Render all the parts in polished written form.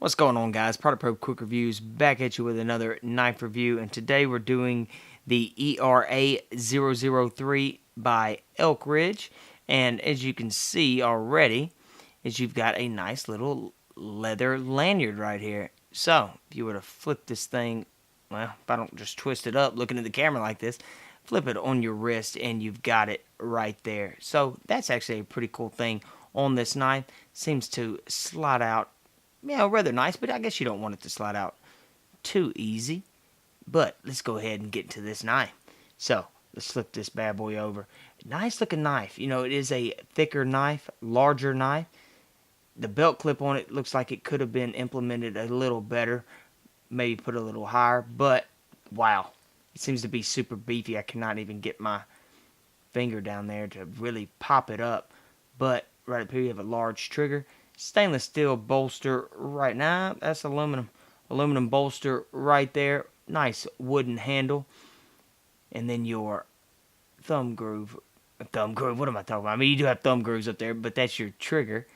What's going on, guys? Product Probe Quick Reviews back at you with another knife review, and today we're doing the ERA003 by Elk Ridge. And as you can see already, is you've got a nice little leather lanyard right here. So if you were to flip this thing, well, if I don't just twist it up looking at the camera like this, flip it on your wrist and you've got it right there. So that's actually a pretty cool thing on this knife. Seems to slide out, yeah, rather nice, but I guess you don't want it to slide out too easy. But let's go ahead and get into this knife. So let's flip this bad boy over. Nice looking knife. You know, it is a thicker knife, larger knife. The belt clip on it looks like it could have been implemented a little better, maybe put a little higher, but wow, it seems to be super beefy. I cannot even get my finger down there to really pop it up. But right up here you have a large trigger. Stainless steel bolster right now. That's aluminum bolster right there. Nice wooden handle. And then your thumb groove. What am I talking about? I mean, you do have thumb grooves up there, but that's your trigger.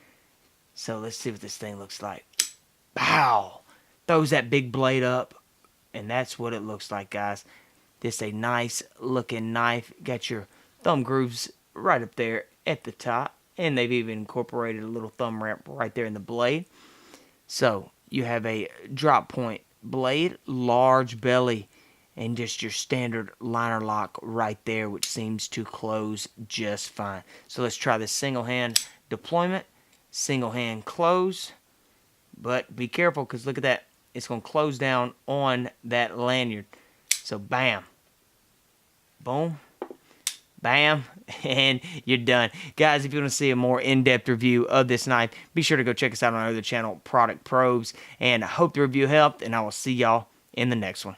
So let's see what this thing looks like. Pow! Throws that big blade up. And that's what it looks like, guys. This a nice looking knife. Got your thumb grooves right up there at the top. And they've even incorporated a little thumb ramp right there in the blade. So you have a drop point blade, large belly, and just your standard liner lock right there, which seems to close just fine. So let's try this single hand deployment, single hand close. But be careful, because look at that. It's going to close down on that lanyard. So bam, boom, bam, and you're done. Guys, if you want to see a more in-depth review of this knife, be sure to go check us out on our other channel, Product Probes. And I hope the review helped, and I will see y'all in the next one.